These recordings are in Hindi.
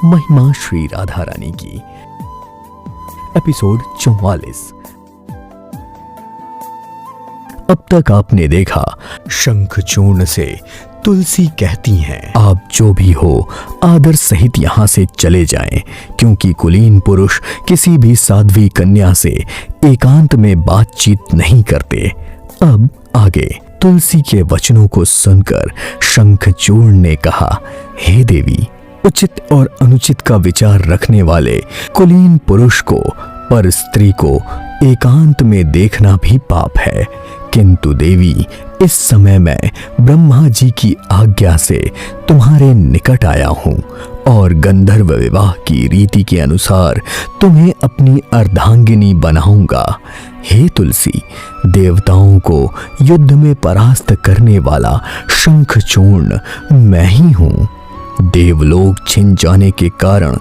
महिमा श्री राधा रानी की, एपिसोड 44। अब तक आपने देखा, शंखचूर्ण से तुलसी कहती हैं, आप जो भी हो आदर सहित यहाँ से चले जाएं, क्योंकि कुलीन पुरुष किसी भी साध्वी कन्या से एकांत में बातचीत नहीं करते। अब आगे तुलसी के वचनों को सुनकर शंखचूर्ण ने कहा, हे देवी, उचित और अनुचित का विचार रखने वाले कुलीन पुरुष को पर स्त्री को एकांत में देखना भी पाप है, किंतु देवी, इस समय मैं ब्रह्मा जी की आज्ञा से तुम्हारे निकट आया हूँ और गंधर्व विवाह की रीति के अनुसार तुम्हें अपनी अर्धांगिनी बनाऊंगा। हे तुलसी, देवताओं को युद्ध में परास्त करने वाला शंखचूर्ण मैं ही हूँ। देवलोक छिन जाने के कारण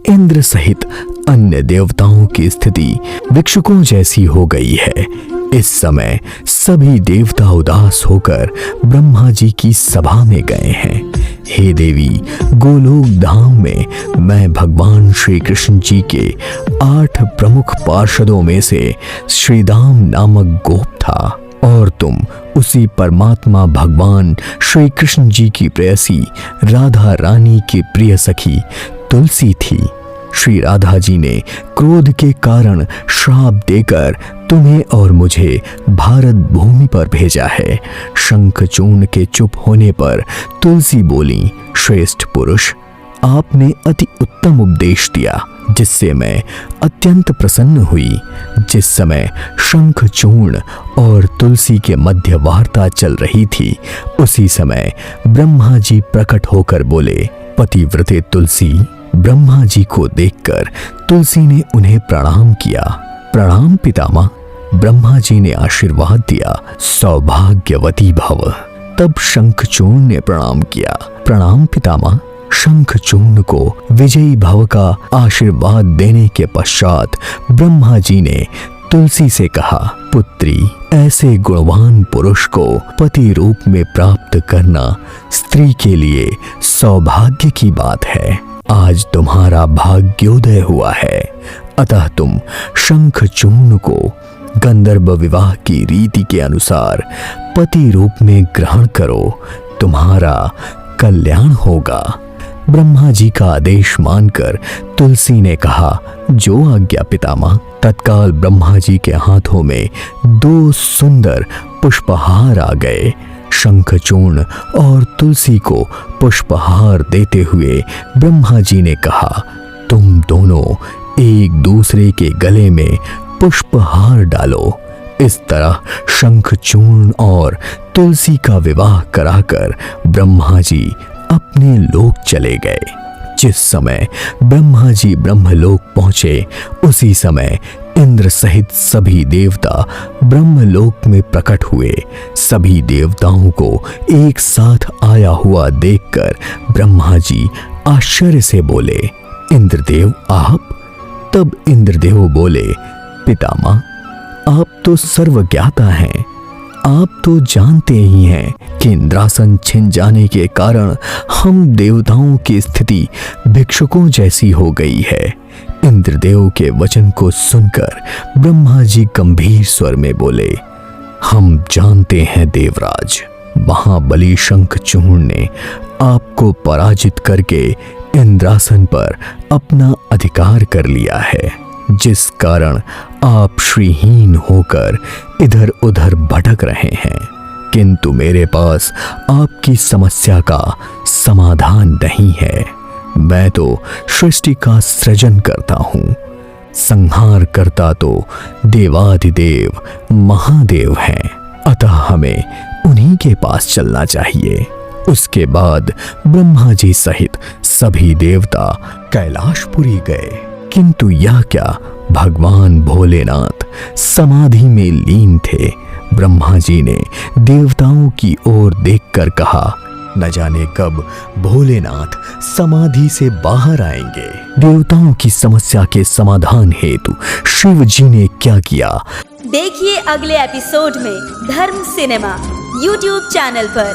इंद्र सहित अन्य देवताओं की स्थिति भिक्षुकों जैसी हो गई है। इस समय सभी देवता उदास होकर ब्रह्मा जी की सभा में गए हैं। हे देवी, गोलोक धाम में मैं भगवान श्री कृष्ण जी के 8 प्रमुख पार्षदों में से श्रीदाम नामक गोप था और तुम उसी परमात्मा भगवान श्री कृष्ण जी की प्रेयसी राधा रानी की प्रिय सखी तुलसी थी। श्री राधा जी ने क्रोध के कारण श्राप देकर तुम्हें और मुझे भारत भूमि पर भेजा है। शंखचूर्ण के चुप होने पर तुलसी बोली, श्रेष्ठ पुरुष, आपने अति उत्तम उपदेश दिया जिससे मैं अत्यंत प्रसन्न हुई। जिस समय शंखचूर्ण और तुलसी के मध्य वार्ता चल रही थी, उसी समय ब्रह्मा जी प्रकट होकर बोले, पतिव्रते तुलसी। ब्रह्मा जी को देखकर तुलसी ने उन्हें प्रणाम किया। प्रणाम पितामह। ब्रह्मा जी ने आशीर्वाद दिया, सौभाग्यवती भव। तब शंखचूर्ण ने प्रणाम किया, प्रणाम पितामह। शंखचूर्ण को विजयी भव का आशीर्वाद देने के पश्चात ब्रह्मा जी ने तुलसी से कहा, पुत्री, ऐसे गुणवान पुरुष को पति रूप में प्राप्त करना स्त्री के लिए सौभाग्य की बात है। आज तुम्हारा भाग्योदय हुआ है, अतः तुम शंखचूर्ण को गंधर्व विवाह की रीति के अनुसार पति रूप में ग्रहण करो, तुम्हारा कल्याण होगा। ब्रह्मा जी का आदेश मानकर तुलसी ने कहा, जो आज्ञा पितामह। तत्काल ब्रह्मा जी के हाथों में 2 सुंदर पुष्पहार आ गए। शंखचूर्ण और तुलसी को पुष्पहार देते हुए ब्रह्मा जी ने कहा, तुम दोनों एक दूसरे के गले में पुष्पहार डालो। इस तरह शंखचूर्ण और तुलसी का विवाह कराकर ब्रह्मा जी अपने लोक चले गए। जिस समय ब्रह्मा जी ब्रह्मलोक पहुंचे, उसी समय इंद्र सहित सभी देवता ब्रह्मलोक में प्रकट हुए। सभी देवताओं को एक साथ आया हुआ देखकर ब्रह्मा जी आश्चर्य से बोले, इंद्रदेव आप? तब इंद्रदेव बोले, पितामह, आप तो सर्वज्ञाता हैं। आप तो जानते ही हैं कि इंद्रासन छिन जाने के कारण हम देवताओं की स्थिति भिक्षुकों जैसी हो गई है। इंद्रदेव के वचन को सुनकर ब्रह्मा जी गंभीर स्वर में बोले, हम जानते हैं देवराज, महाबली शंखचूर्ण ने आपको पराजित करके इंद्रासन पर अपना अधिकार कर लिया है, जिस कारण आप श्रीहीन होकर इधर उधर भटक रहे हैं। किंतु मेरे पास आपकी समस्या का समाधान नहीं है। मैं तो सृष्टि का सृजन करता हूँ, संहार करता तो देवाधिदेव महादेव हैं, अतः हमें उन्हीं के पास चलना चाहिए। उसके बाद ब्रह्मा जी सहित सभी देवता कैलाशपुरी गए, किंतु यह क्या, भगवान भोलेनाथ समाधि में लीन थे। ब्रह्मा जी ने देवताओं की ओर देखकर कहा, न जाने कब भोलेनाथ समाधि से बाहर आएंगे। देवताओं की समस्या के समाधान हेतु शिव जी ने क्या किया, देखिए अगले एपिसोड में धर्म सिनेमा YouTube चैनल पर।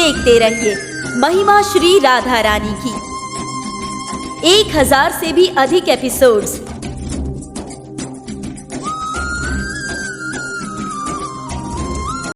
देखते रहिए महिमा श्री राधा रानी की। 1000 से भी अधिक एपिसोड्स